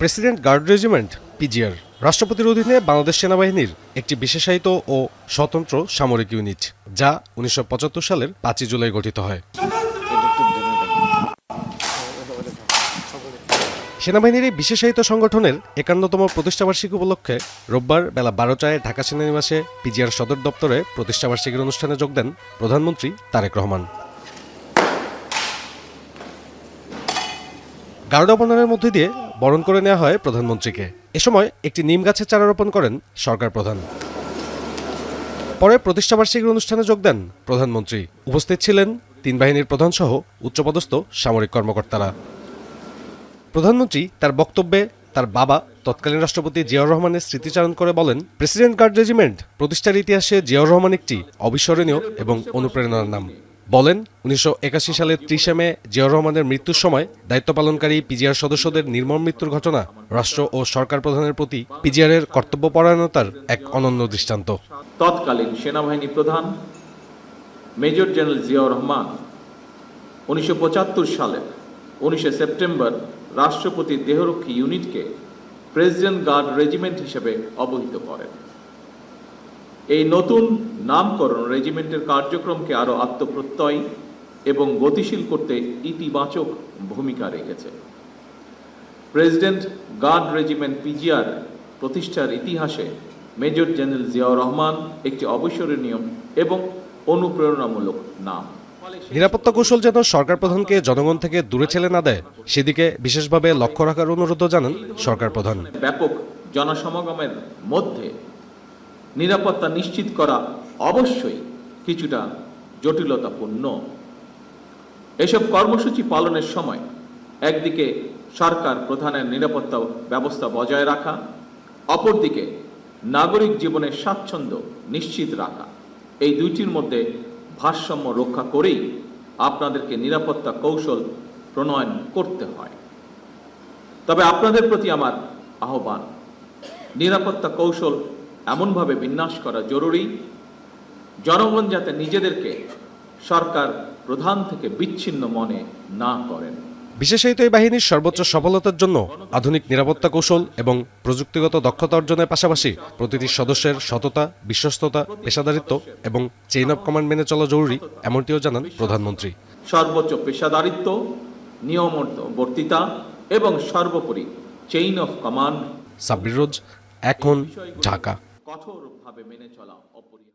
President guard regiment PGR রাষ্ট্রপতির অধীনে বাংলাদেশ সেনাবাহিনীর একটি বিশেষায়িত ও স্বতন্ত্র সামরিক ইউনিট, যা ১৯৭৫ সালের ৫ই জুলাই গঠিত হয়। সেনাবাহিনীর এই বিশেষায়িত সংগঠনের ৫১তম প্রতিষ্ঠাবার্ষিকী উপলক্ষে রোববার বেলা ১২টায় ঢাকা সেনানিবাসে পিজিআর সদর দপ্তরে প্রতিষ্ঠাবার্ষিকীর অনুষ্ঠানে যোগ দেন প্রধানমন্ত্রী তারেক রহমান। গার্ড অবনয়নের মধ্যে দিয়ে বরণ করে নেওয়া হয় প্রধানমন্ত্রীকে। এ সময় একটি নিম গাছের চারা রোপণ করেন সরকার প্রধান। পরে প্রতিষ্ঠাবার্ষিকীর অনুষ্ঠানে যোগ দেন প্রধানমন্ত্রী। উপস্থিত ছিলেন তিন বাহিনীর প্রধানসহ উচ্চপদস্থ সামরিক কর্মকর্তারা। প্রধানমন্ত্রী তার বক্তব্যে তার বাবা তৎকালীন রাষ্ট্রপতি জিয়াউর রহমানের স্মৃতিচারণ করে বলেন, প্রেসিডেন্ট গার্ড রেজিমেন্ট প্রতিষ্ঠার ইতিহাসে জিয়াউর রহমান একটি অবিস্মরণীয় এবং অনুপ্রেরণার নাম। বলেন, ১৯৮১ সালের ৩০ মে জিয়াউর রহমানের মৃত্যুর সময় দায়িত্ব পালনকারী পিজিআর সদস্যদের নির্মম মৃত্যুর ঘটনা রাষ্ট্র ও সরকার প্রধানের প্রতি পিজিআরের কর্তব্যপরায়ণতার এক অনন্য দৃষ্টান্ত। তৎকালীন সেনাবাহিনী প্রধান মেজর জেনারেল জিয়াউর রহমান ১৯৭৫ সালের ১৯ সেপ্টেম্বর রাষ্ট্রপতির দেহরক্ষী ইউনিটকে প্রেসিডেন্ট গার্ড রেজিমেন্ট হিসেবে অবহিত করেন। এই নতুন নামকরণ রেজিমেন্টের কার্যক্রমকে আরও আত্মপ্রত্যয়ী এবং গতিশীল করতে ইতিবাচক ভূমিকা রেখেছে। প্রেসিডেন্ট গার্ড রেজিমেন্ট পিজিআর প্রতিষ্ঠার ইতিহাসে মেজর জেনারেল জিয়াউর রহমান একটি অবিস্মরণীয় এবং অনুপ্রেরণামূলক নাম। নিরাপত্তা কৌশল যেন সরকার প্রধানকে জনগণ থেকে দূরে ঠেলে না দেয়, সেদিকে বিশেষভাবে লক্ষ্য রাখার অনুরোধ জানান সরকার প্রধান। ব্যাপক জনসমাগমের মধ্যে নিরাপত্তা নিশ্চিত করা অবশ্যই কিছুটা জটিলতাপূর্ণ। এসব কর্মসূচি পালনের সময় একদিকে সরকার প্রধানের নিরাপত্তা ব্যবস্থা বজায় রাখা, অপরদিকে নাগরিক জীবনের স্বাচ্ছন্দ্য নিশ্চিত রাখা, এই দুইটির মধ্যে ভারসাম্য রক্ষা করেই আপনাদেরকে নিরাপত্তা কৌশল প্রণয়ন করতে হয়। তবে আপনাদের প্রতি আমার আহ্বান, নিরাপত্তা কৌশল এমনভাবে বিন্যাস করা জরুরি, জনগণ যাতে নিজেদেরকে সরকার প্রধান থেকে বিচ্ছিন্ন মনে না করেন। বিশেষায়িত এই বাহিনীর সর্বোচ্চ সফলতার জন্য আধুনিক নিরাপত্তা কৌশল এবং প্রযুক্তিগত দক্ষতা অর্জনের পাশাপাশি প্রতিটি সদস্যের সততা, বিশ্বস্ততা, পেশাদারিত্ব এবং চেইন অব কমান্ড মেনে চলা জরুরি, এমনটিও জানান প্রধানমন্ত্রী। সর্বোচ্চ পেশাদারিত্ব, নিয়মবর্তিতা এবং সর্বোপরি চেইন অফ কমান্ড। সাব্বির রোজ, এখন, ঢাকা। কঠোরভাবে মেনে চলা অপরিহার্য।